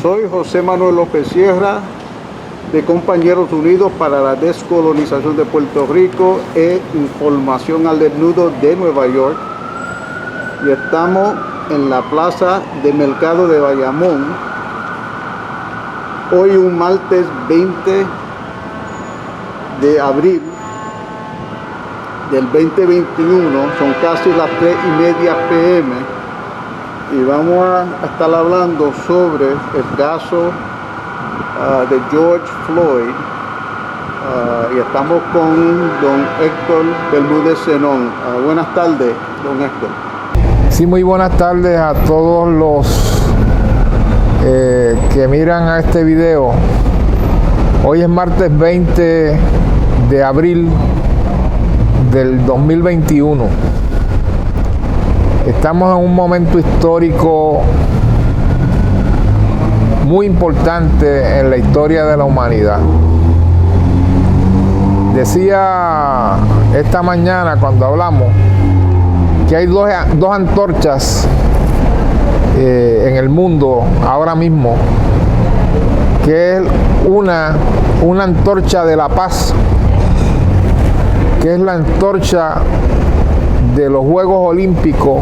Soy José Manuel López Sierra, de Compañeros Unidos para la Descolonización de Puerto Rico e Información al Desnudo de Nueva York. Y estamos en la Plaza de Mercado de Bayamón. Hoy un martes 20 de abril del 2021, son casi las 3:30 p.m. y vamos a estar hablando sobre el caso de George Floyd, y estamos con don Héctor Bermúdez Zenón. Buenas tardes, don Héctor. Sí, muy buenas tardes a todos los que miran a este video. Hoy es martes 20 de abril del 2021. Estamos en un momento histórico muy importante en la historia de la humanidad. Decía esta mañana cuando hablamos que hay dos antorchas en el mundo ahora mismo, que es una antorcha de la paz, que es la antorcha de los Juegos Olímpicos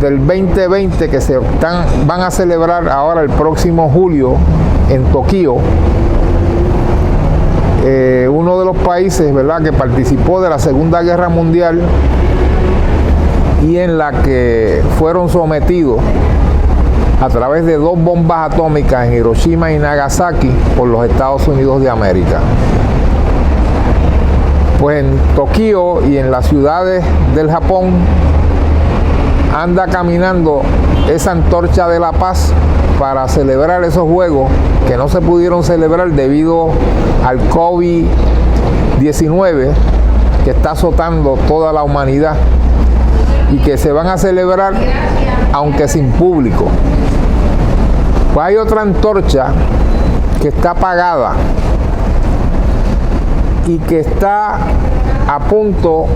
del 2020 que van a celebrar ahora el próximo julio en Tokio. Uno de los países, ¿verdad?, que participó de la Segunda Guerra Mundial y en la que fueron sometidos a través de 2 bombas atómicas en Hiroshima y Nagasaki por los Estados Unidos de América. Pues en Tokio y en las ciudades del Japón anda caminando esa antorcha de la paz para celebrar esos juegos que no se pudieron celebrar debido al COVID-19 que está azotando toda la humanidad y que se van a celebrar aunque sin público. Pues hay otra antorcha que está apagada y que está a punto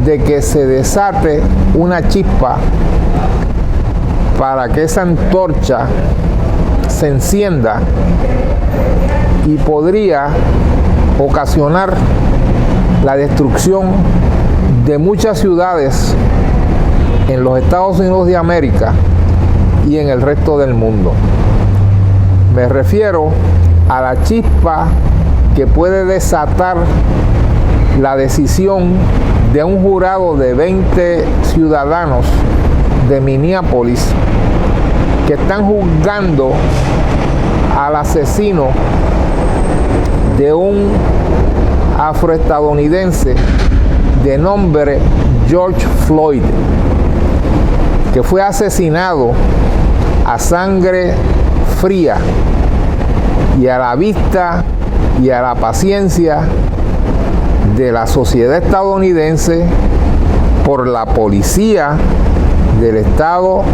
de que se desate una chispa para que esa antorcha se encienda y podría ocasionar la destrucción de muchas ciudades en los Estados Unidos de América y en el resto del mundo. Me refiero a la chispa que puede desatar la decisión de un jurado de 20 ciudadanos de Minneapolis que están juzgando al asesino de un afroestadounidense de nombre George Floyd, que fue asesinado a sangre fría y a la vista y a la paciencia de la sociedad estadounidense por la policía del estado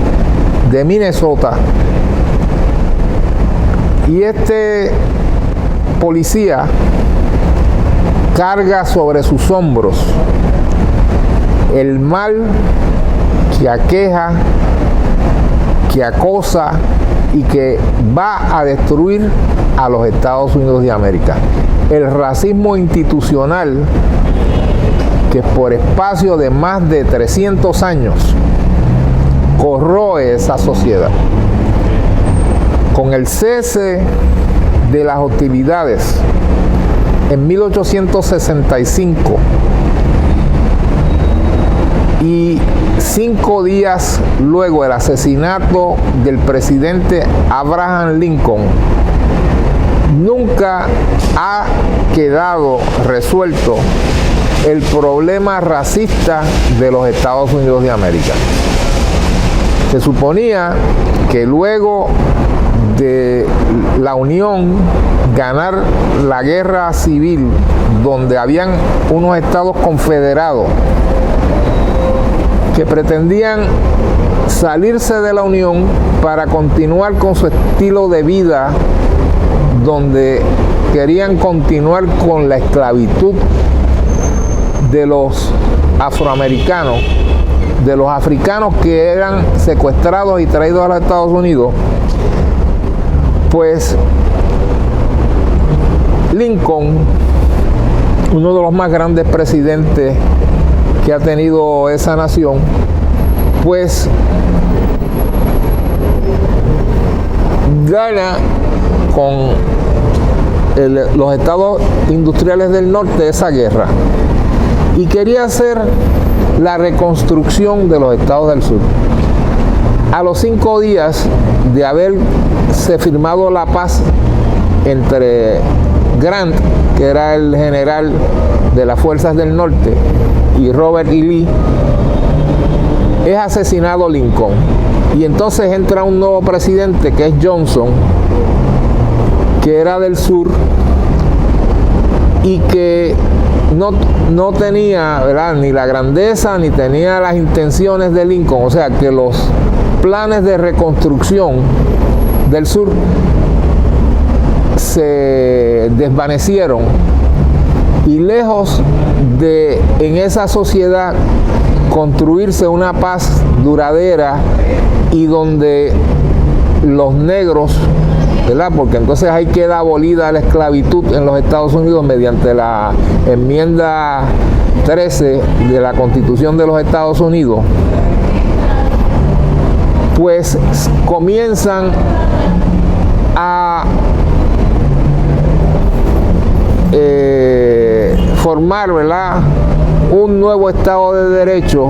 de Minnesota. Y este policía carga sobre sus hombros el mal que aqueja, que acosa y que va a destruir a los Estados Unidos de América. El racismo institucional que por espacio de más de 300 años corroe esa sociedad. Con el cese de las hostilidades en 1865 y 5 días luego del asesinato del presidente Abraham Lincoln, nunca ha quedado resuelto el problema racista de los Estados Unidos de América. Se suponía que luego de la Unión ganar la guerra civil, donde habían unos estados confederados que pretendían salirse de la Unión para continuar con su estilo de vida, donde querían continuar con la esclavitud de los afroamericanos, de los africanos que eran secuestrados y traídos a los Estados Unidos, Pues Lincoln, uno de los más grandes presidentes que ha tenido esa nación, pues gana con los estados industriales del norte esa guerra y quería hacer la reconstrucción de los estados del sur. A los 5 días de haberse firmado la paz entre Grant, que era el general de las fuerzas del norte, y Robert E. Lee, es asesinado Lincoln. Y entonces entra un nuevo presidente que es Johnson, que era del sur y que no tenía, ¿verdad?, ni la grandeza ni tenía las intenciones de Lincoln. O sea que los planes de reconstrucción del sur se desvanecieron, y lejos de en esa sociedad construirse una paz duradera y donde los negros, ¿verdad?, porque entonces ahí queda abolida la esclavitud en los Estados Unidos mediante la enmienda 13 de la Constitución de los Estados Unidos, pues comienzan a formar, ¿verdad?, un nuevo Estado de Derecho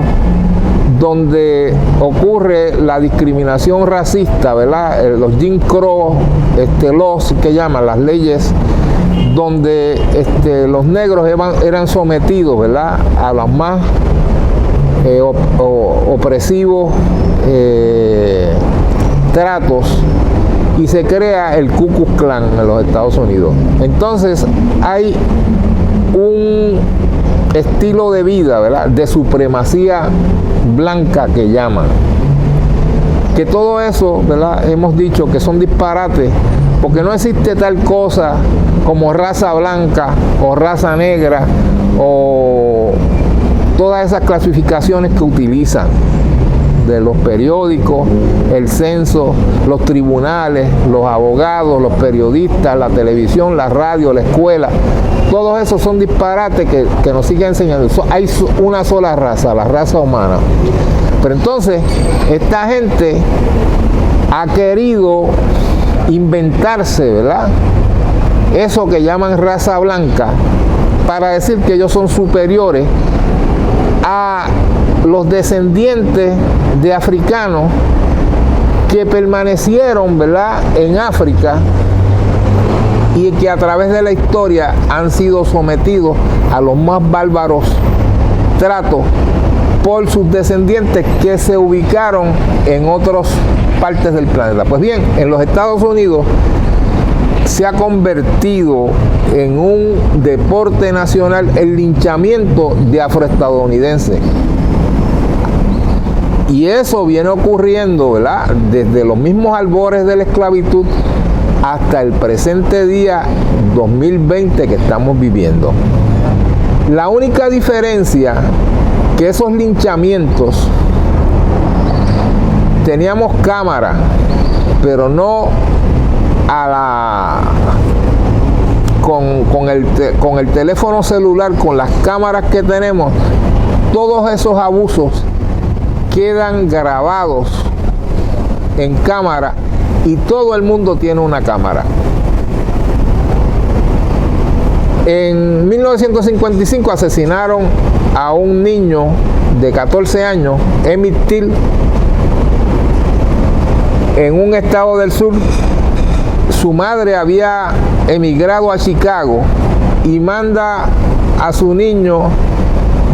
donde ocurre la discriminación racista, ¿verdad?, los Jim Crow laws que llaman, las leyes donde los negros eran sometidos, ¿verdad?, a los más opresivos tratos, y se crea el Ku Klux Klan en los Estados Unidos. Entonces hay un estilo de vida, ¿verdad?, de supremacía blanca que llaman, que todo eso, ¿verdad?, hemos dicho que son disparates, porque no existe tal cosa como raza blanca o raza negra o todas esas clasificaciones que utilizan de los periódicos, el censo, los tribunales, los abogados, los periodistas, la televisión, la radio, la escuela. Todos esos son disparates que nos siguen enseñando. Hay una sola raza, la raza humana. Pero entonces, esta gente ha querido inventarse, ¿verdad?, eso que llaman raza blanca, para decir que ellos son superiores a los descendientes de africanos que permanecieron, ¿verdad?, en África y que a través de la historia han sido sometidos a los más bárbaros tratos por sus descendientes que se ubicaron en otras partes del planeta. Pues bien, en los Estados Unidos se ha convertido en un deporte nacional el linchamiento de afroestadounidenses. Y eso viene ocurriendo, ¿verdad?, desde los mismos albores de la esclavitud hasta el presente día 2020 que estamos viviendo. La única diferencia que esos linchamientos teníamos cámara, pero no con el teléfono celular, con las cámaras que tenemos, todos esos abusos quedan grabados en cámara y todo el mundo tiene una cámara. En 1955 asesinaron a un niño de 14 años, Emmett Till, en un estado del sur. Su madre había emigrado a Chicago y manda a su niño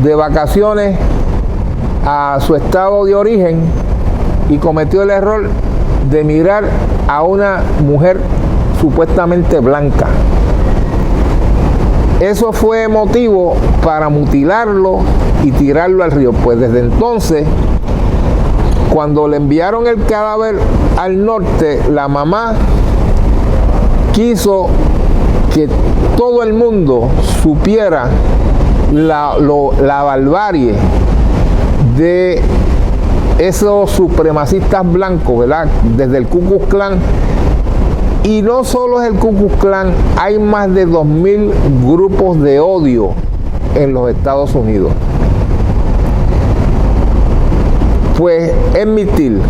de vacaciones a su estado de origen y cometió el error de mirar a una mujer supuestamente blanca. Eso fue motivo para mutilarlo y tirarlo al río. Pues desde entonces, cuando le enviaron el cadáver al norte, la mamá quiso que todo el mundo supiera la barbarie de esos supremacistas blancos, ¿verdad?, desde el Ku Klux Klan, Y no solo es el Ku Klux Klan, hay más de 2.000 grupos de odio en los Estados Unidos. Pues Emmett Till,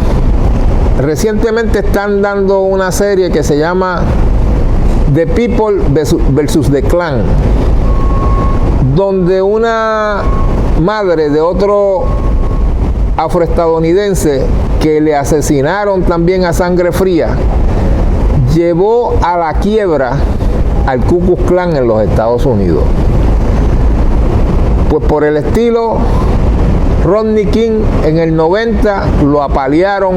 recientemente están dando una serie que se llama The People versus the Klan, donde una madre de otro afroestadounidense que le asesinaron también a sangre fría, llevó a la quiebra al Ku Klux Klan en los Estados Unidos. Pues por el estilo, Rodney King en el 90 lo apalearon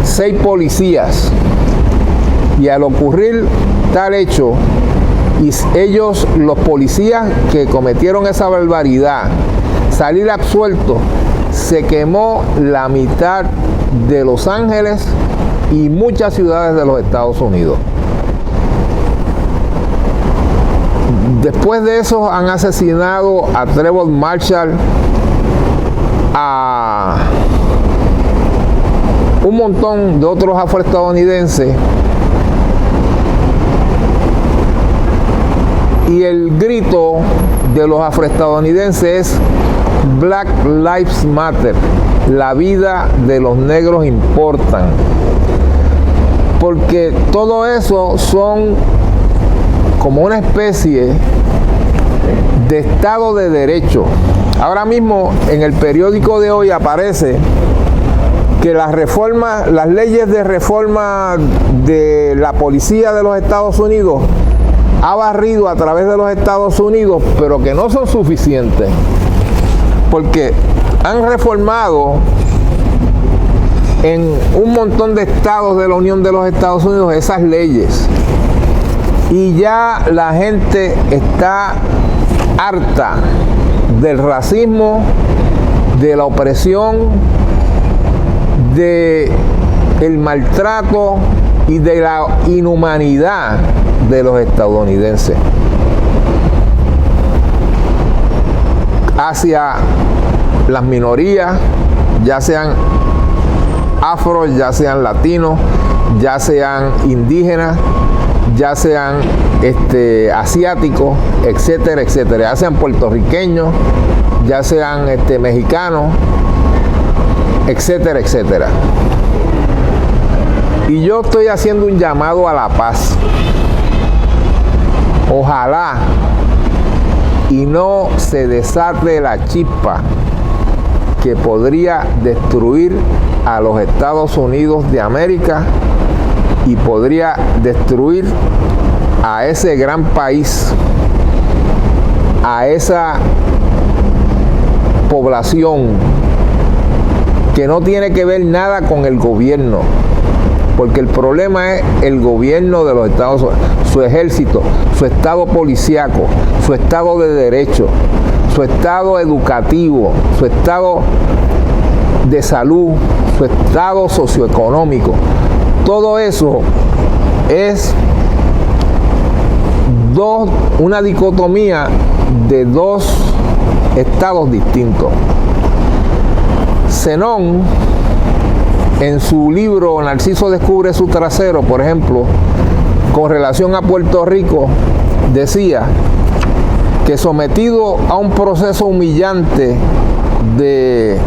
6 policías, y al ocurrir tal hecho, y ellos, los policías que cometieron esa barbaridad, salir absueltos, se quemó la mitad de Los Ángeles y muchas ciudades de los Estados Unidos. Después de eso han asesinado a Trevor Marshall, a un montón de otros afroestadounidenses, y el grito de los afroestadounidenses es Black Lives Matter, la vida de los negros importan, porque todo eso son como una especie de Estado de Derecho. Ahora mismo en el periódico de hoy aparece que las leyes de reforma de la policía de los Estados Unidos ha barrido a través de los Estados Unidos, pero que no son suficientes, porque han reformado en un montón de estados de la Unión de los Estados Unidos esas leyes, y ya la gente está harta del racismo, de la opresión, del maltrato y de la inhumanidad de los estadounidenses hacia las minorías, ya sean afro, ya sean latinos, ya sean indígenas, ya sean asiáticos, etcétera, etcétera, ya sean puertorriqueños, ya sean mexicanos, etcétera, etcétera. Y yo estoy haciendo un llamado a la paz. Ojalá y no se desate la chispa que podría destruir a los Estados Unidos de América y podría destruir a ese gran país, a esa población que no tiene que ver nada con el gobierno, porque el problema es el gobierno de los Estados Unidos, su ejército, su estado policíaco, su estado de derecho, su estado educativo, su estado de salud, su estado socioeconómico. Todo eso es una dicotomía de dos estados distintos. Zenón, en su libro Narciso descubre su trasero, por ejemplo, con relación a Puerto Rico, decía que sometido a un proceso humillante de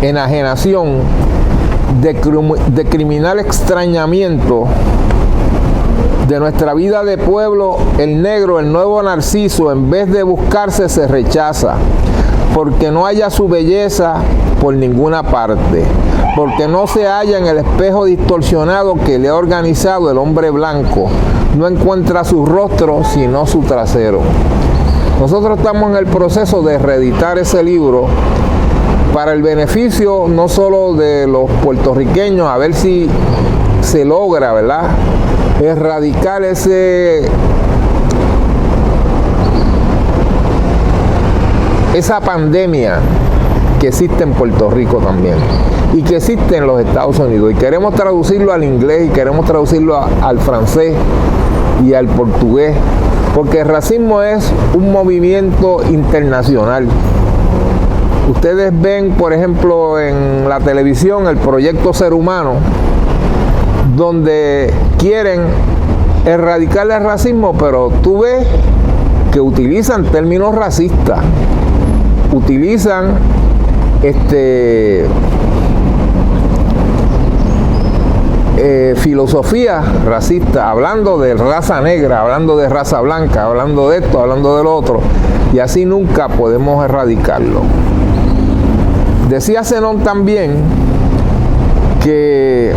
enajenación, de criminal extrañamiento de nuestra vida de pueblo, el negro, el nuevo Narciso, en vez de buscarse, se rechaza, porque no halla su belleza por ninguna parte, porque no se halla en el espejo distorsionado que le ha organizado el hombre blanco, no encuentra su rostro sino su trasero. Nosotros estamos en el proceso de reeditar ese libro para el beneficio no solo de los puertorriqueños, a ver si se logra, ¿verdad?, erradicar esa pandemia que existe en Puerto Rico también y que existe en los Estados Unidos, y queremos traducirlo al inglés y queremos traducirlo al francés y al portugués, porque el racismo es un movimiento internacional. Ustedes ven, por ejemplo, en la televisión el proyecto Ser Humano, donde quieren erradicar el racismo, pero tú ves que utilizan términos racistas, utilizan filosofía racista, hablando de raza negra, hablando de raza blanca, hablando de esto, hablando de lo otro, y así nunca podemos erradicarlo. Decía Zenón también que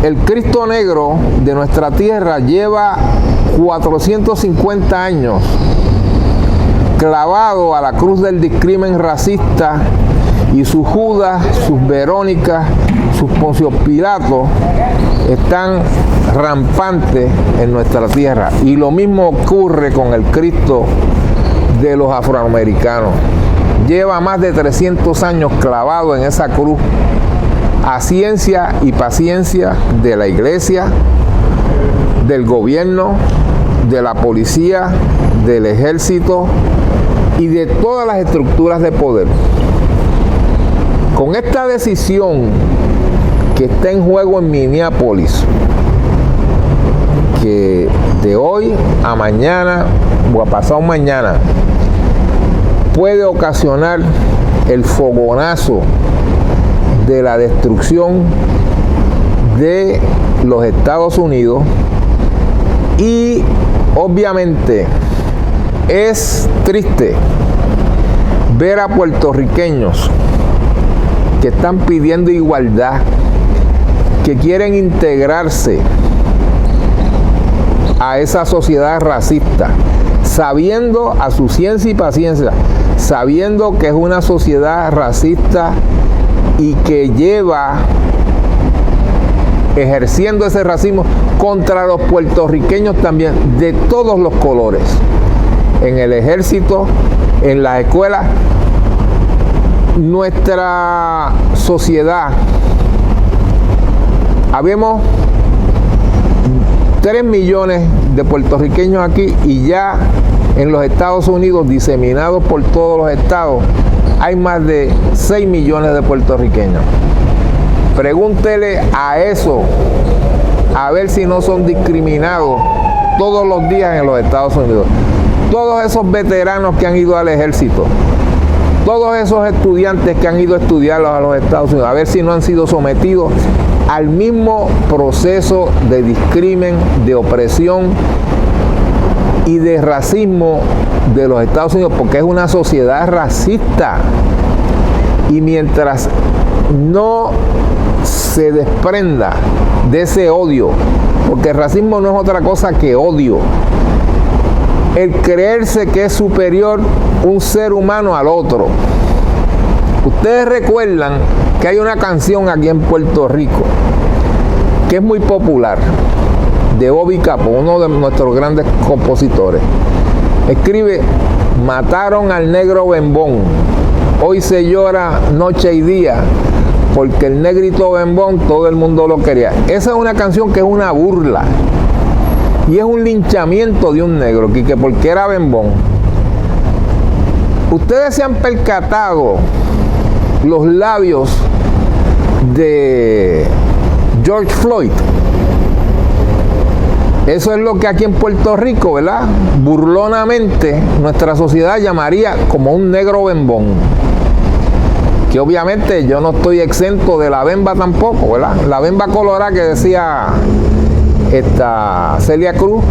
el Cristo negro de nuestra tierra lleva 450 años clavado a la cruz del discrimen racista, y sus Judas, sus Verónicas, sus Poncio Pilatos están rampantes en nuestra tierra. Y lo mismo ocurre con el Cristo de los afroamericanos. Lleva más de 300 años clavado en esa cruz, a ciencia y paciencia de la iglesia, del gobierno, de la policía, del ejército y de todas las estructuras de poder. Con esta decisión que está en juego en Minneapolis, que de hoy a mañana o a pasado mañana puede ocasionar el fogonazo de la destrucción de los Estados Unidos, y obviamente es triste ver a puertorriqueños que están pidiendo igualdad, que quieren integrarse a esa sociedad racista, sabiendo a su ciencia y paciencia, sabiendo que es una sociedad racista y que lleva ejerciendo ese racismo contra los puertorriqueños también, de todos los colores, en el ejército, en las escuelas. Nuestra sociedad, habemos 3 millones de puertorriqueños aquí, y ya en los Estados Unidos, diseminados por todos los estados, hay más de 6 millones de puertorriqueños. Pregúntele a eso, a ver si no son discriminados todos los días en los Estados Unidos. Todos esos veteranos que han ido al ejército, todos esos estudiantes que han ido a estudiar a los Estados Unidos, a ver si no han sido sometidos al mismo proceso de discrimen, de opresión y de racismo de los Estados Unidos, porque es una sociedad racista. Y mientras no se desprenda de ese odio, porque el racismo no es otra cosa que odio, el creerse que es superior un ser humano al otro. Ustedes recuerdan que hay una canción aquí en Puerto Rico que es muy popular, de Bobby Capó, uno de nuestros grandes compositores. Escribe: mataron al negro Bembón, hoy se llora noche y día, porque el negrito Bembón todo el mundo lo quería. Esa es una canción que es una burla y es un linchamiento de un negro, que porque era Bembón. Ustedes se han percatado los labios de George Floyd. Eso es lo que aquí en Puerto Rico, ¿verdad?, burlonamente nuestra sociedad llamaría como un negro bembón. Que obviamente yo no estoy exento de la bemba tampoco, ¿verdad? La bemba colorada que decía Celia Cruz,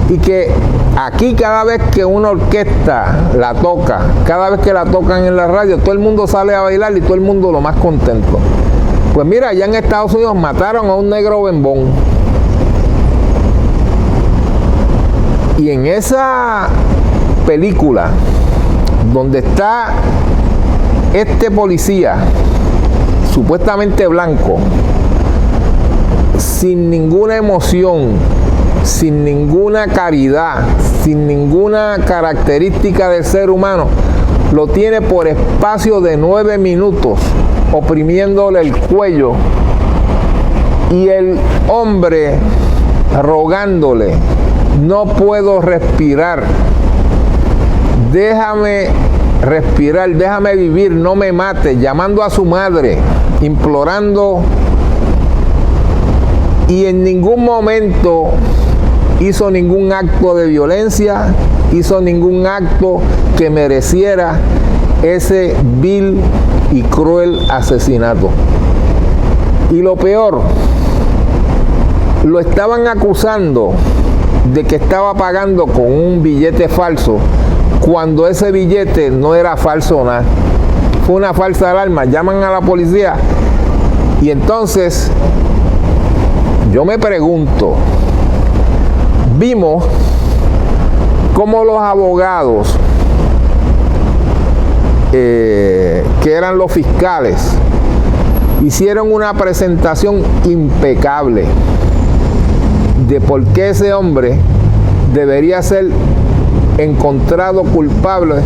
y que aquí cada vez que una orquesta la toca, cada vez que la tocan en la radio, todo el mundo sale a bailar y todo el mundo lo más contento. Pues mira, allá en Estados Unidos mataron a un negro bembón. Y en esa película donde está este policía supuestamente blanco, sin ninguna emoción, sin ninguna caridad, sin ninguna característica del ser humano, lo tiene por espacio de 9 minutos oprimiéndole el cuello, y el hombre rogándole: no puedo respirar, déjame respirar, déjame vivir, no me mate, llamando a su madre, implorando. y en ningún momento hizo ningún acto de violencia, hizo ningún acto que mereciera ese vil y cruel asesinato. Y lo peor, lo estaban acusando de que estaba pagando con un billete falso, cuando ese billete no era falso nada, fue una falsa alarma. Llaman a la policía y entonces yo me pregunto, vimos cómo los abogados que eran los fiscales hicieron una presentación impecable de por qué ese hombre debería ser encontrado culpable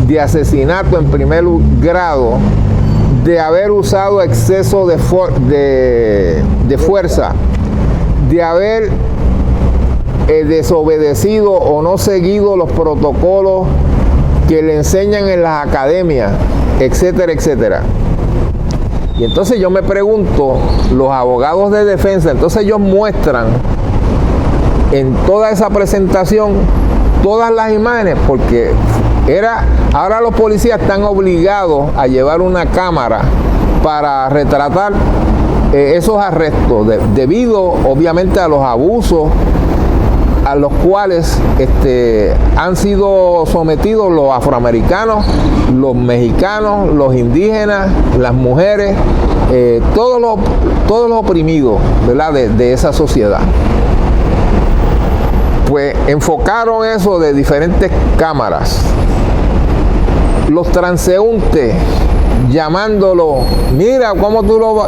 de asesinato en primer grado, de haber usado exceso de fuerza, de haber desobedecido o no seguido los protocolos que le enseñan en las academias, etcétera, etcétera. Y entonces yo me pregunto, los abogados de defensa, entonces ellos muestran en toda esa presentación todas las imágenes, porque ahora los policías están obligados a llevar una cámara para retratar esos arrestos, debido obviamente a los abusos a los cuales han sido sometidos los afroamericanos, los mexicanos, los indígenas, las mujeres, todos los oprimidos, ¿verdad?, de esa sociedad. Pues enfocaron eso de diferentes cámaras. Los transeúntes llamándolo, mira cómo tú lo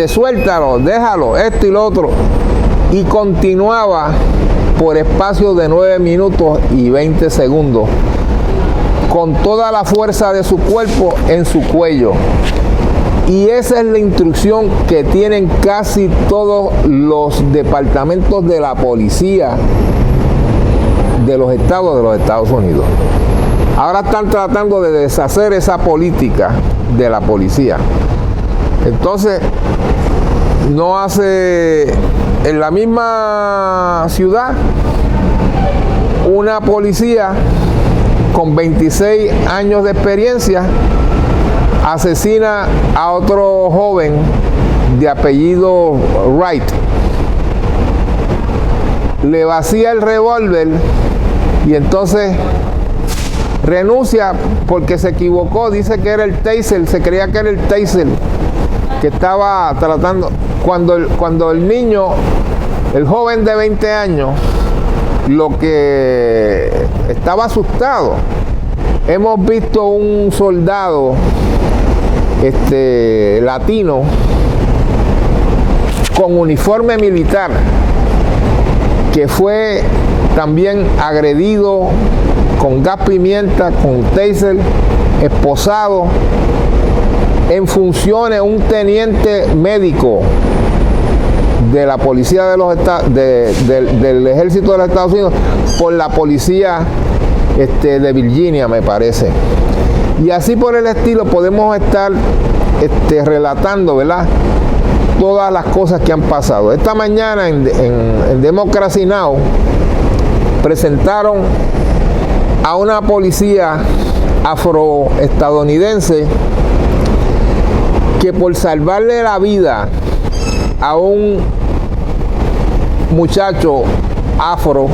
suéltalo, déjalo, esto y lo otro. Y continuaba por espacio de 9 minutos y 20 segundos, con toda la fuerza de su cuerpo en su cuello. Y esa es la instrucción que tienen casi todos los departamentos de la policía de los Estados Unidos. Ahora están tratando de deshacer esa política de la policía. Entonces, no hace, en la misma ciudad, una policía con 26 años de experiencia asesina a otro joven de apellido Wright. Le vacía el revólver y entonces renuncia porque se equivocó, dice que era el taser, se creía que era el taser que estaba tratando, cuando el niño, el joven de 20 años, lo que estaba asustado. Hemos visto un soldado latino con uniforme militar que fue también agredido con gas pimienta, con taser, esposado, en funciones, un teniente médico de la policía del ejército de los Estados Unidos por la policía de Virginia, me parece. Y así por el estilo podemos estar relatando, ¿verdad?, todas las cosas que han pasado. Esta mañana en Democracy Now! Presentaron a una policía afroestadounidense que por salvarle la vida a un muchacho afro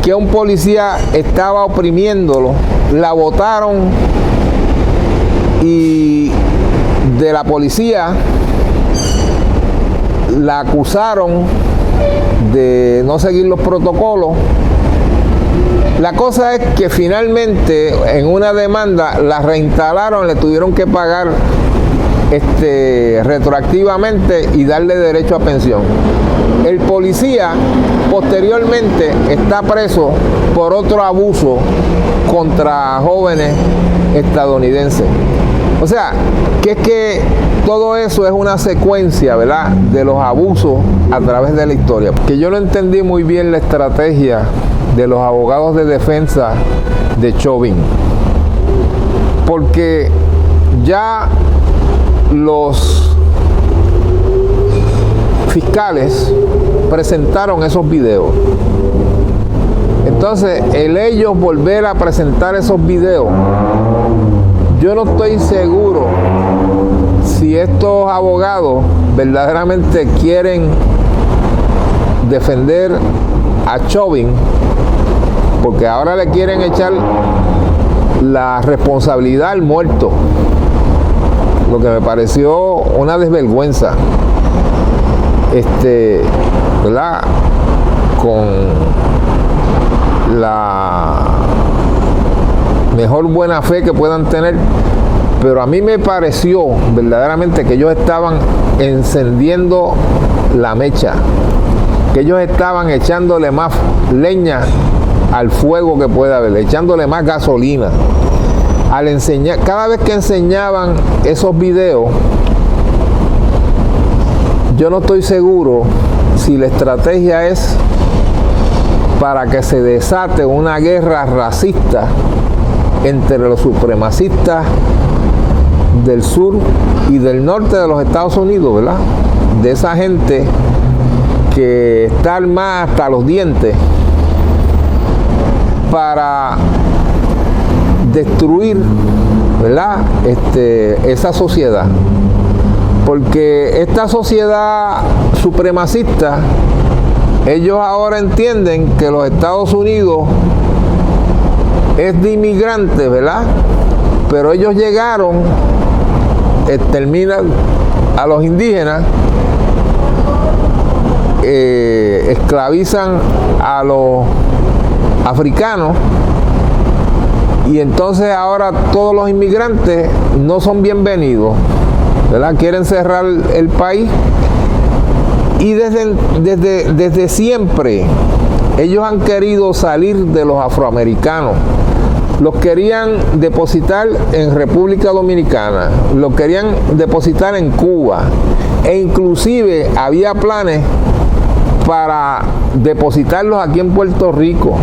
que un policía estaba oprimiéndolo, la botaron y de la policía la acusaron de no seguir los protocolos. La cosa es que finalmente en una demanda la reinstalaron, le tuvieron que pagar retroactivamente y darle derecho a pensión. El policía posteriormente está preso por otro abuso contra jóvenes estadounidenses. O sea, que es que todo eso es una secuencia, ¿verdad?, de los abusos a través de la historia. Que yo no entendí muy bien la estrategia de los abogados de defensa de Chauvin, porque ya los fiscales presentaron esos videos. Entonces, el ellos volver a presentar esos videos, yo no estoy seguro si estos abogados verdaderamente quieren defender a Chauvin, porque ahora le quieren echar la responsabilidad al muerto, lo que me pareció una desvergüenza, ¿verdad? Con la mejor buena fe que puedan tener, pero a mí me pareció verdaderamente que ellos estaban encendiendo la mecha, que ellos estaban echándole más leña al fuego que puede haber, echándole más gasolina. Al enseñar, cada vez que enseñaban esos videos, yo no estoy seguro si la estrategia es para que se desate una guerra racista entre los supremacistas del sur y del norte de los Estados Unidos, ¿verdad? De esa gente que está armada hasta los dientes para destruir, ¿verdad? Esa sociedad. Porque esta sociedad supremacista, ellos ahora entienden que los Estados Unidos es de inmigrantes, ¿verdad? Pero ellos llegaron, exterminan a los indígenas, esclavizan a los africanos, y entonces ahora todos los inmigrantes no son bienvenidos, ¿verdad? Quieren cerrar el país. Y desde siempre ellos han querido salir de los afroamericanos. Los querían depositar en República Dominicana, los querían depositar en Cuba, e inclusive había planes para depositarlos aquí en Puerto Rico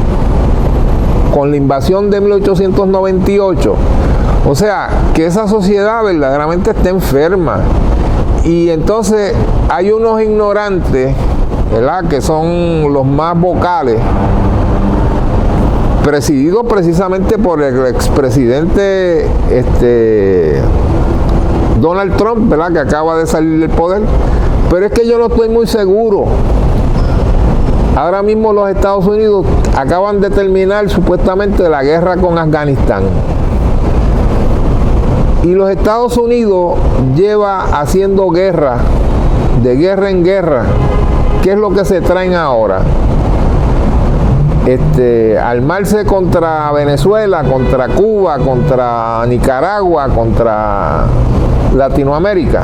con la invasión de 1898. O sea, que esa sociedad verdaderamente está enferma. Y entonces hay unos ignorantes, ¿verdad?, que son los más vocales, presididos precisamente por el expresidente Donald Trump, ¿verdad?, que acaba de salir del poder. Pero es que yo no estoy muy seguro. Ahora mismo los Estados Unidos acaban de terminar supuestamente la guerra con Afganistán. Y los Estados Unidos lleva haciendo guerra, de guerra en guerra. ¿Qué es lo que se traen ahora? Armarse contra Venezuela, contra Cuba, contra Nicaragua, contra Latinoamérica.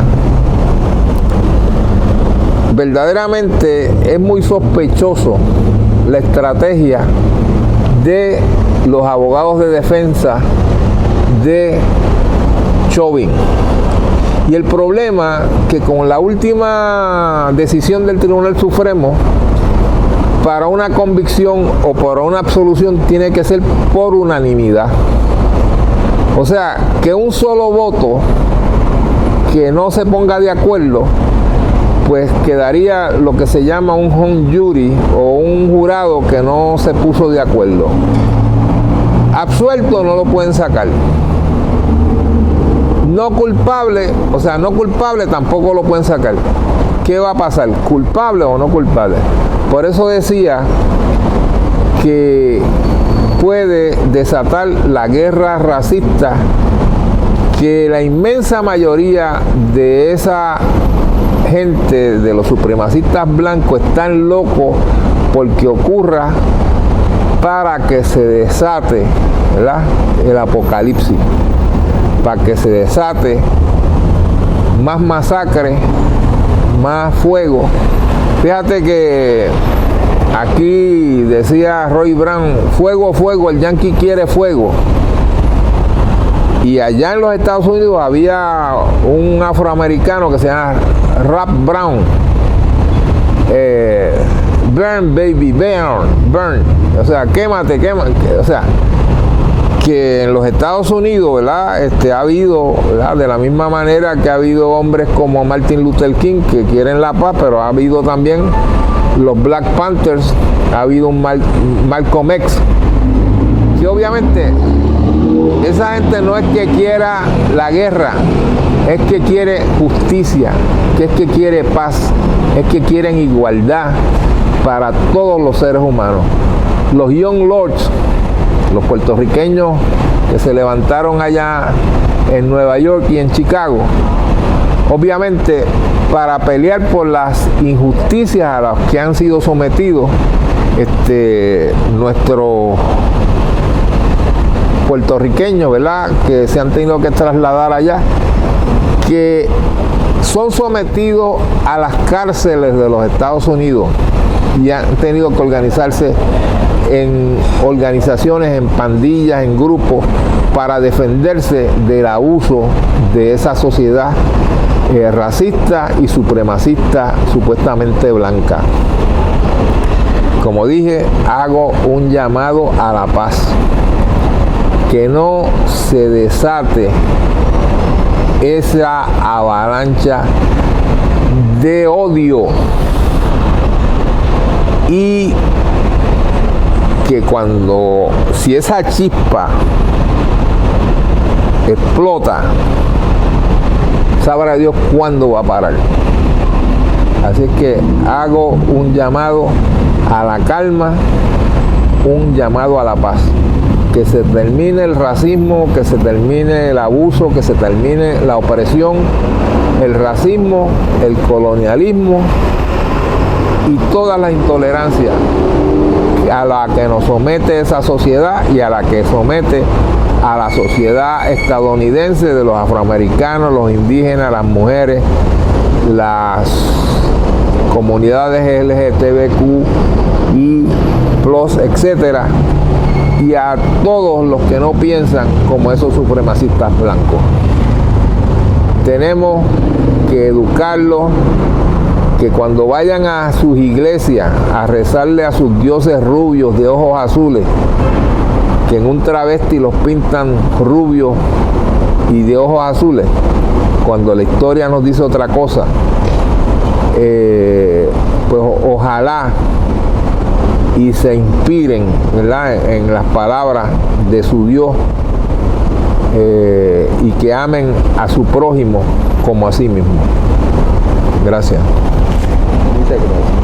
Verdaderamente es muy sospechoso la estrategia de los abogados de defensa de Chauvin. Y el problema que con la última decisión del Tribunal Supremo, para una convicción o para una absolución tiene que ser por unanimidad. O sea, que un solo voto que no se ponga de acuerdo, pues quedaría lo que se llama un hung jury, o un jurado que no se puso de acuerdo. Absuelto no lo pueden sacar. No culpable, o sea, no culpable tampoco lo pueden sacar. ¿Qué va a pasar? ¿Culpable o no culpable? Por eso decía que puede desatar la guerra racista, que la inmensa mayoría de esa gente, de los supremacistas blancos, están locos porque ocurra, para que se desate, ¿verdad?, el apocalipsis, para que se desate más masacre, más fuego. Fíjate que aquí decía Roy Brown, fuego, fuego, el Yankee quiere fuego. Y allá en los Estados Unidos había un afroamericano que se llama Rap Brown. Burn, baby, burn, burn. O sea, quémate, quémate. O sea, que en los Estados Unidos, ¿verdad? Ha habido, ¿verdad? De la misma manera que ha habido hombres como Martin Luther King que quieren la paz, pero ha habido también los Black Panthers, ha habido un Malcolm X, que obviamente esa gente no es que quiera la guerra, es que quiere justicia, que es que quiere paz, es que quieren igualdad para todos los seres humanos. Los Young Lords, los puertorriqueños que se levantaron allá en Nueva York y en Chicago, obviamente para pelear por las injusticias a las que han sido sometidos nuestros puertorriqueños, ¿verdad? Que se han tenido que trasladar allá, que son sometidos a las cárceles de los Estados Unidos y han tenido que organizarse en organizaciones, en pandillas, en grupos, para defenderse del abuso de esa sociedad racista y supremacista supuestamente blanca. Como dije, hago un llamado a la paz, que no se desate esa avalancha de odio y que si esa chispa explota, sabrá Dios cuándo va a parar. Así que hago un llamado a la calma, un llamado a la paz. Que se termine el racismo, que se termine el abuso, que se termine la opresión, el racismo, el colonialismo y toda la intolerancia a la que nos somete esa sociedad y a la que somete a la sociedad estadounidense de los afroamericanos, los indígenas, las mujeres, las comunidades LGTBQ y plus, etcétera, y a todos los que no piensan como esos supremacistas blancos. Tenemos que educarlos, que cuando vayan a sus iglesias a rezarle a sus dioses rubios de ojos azules, que en un travesti los pintan rubios y de ojos azules, cuando la historia nos dice otra cosa, pues ojalá y se inspiren, ¿verdad?, en las palabras de su Dios, y que amen a su prójimo como a sí mismo. Gracias. Muchas gracias.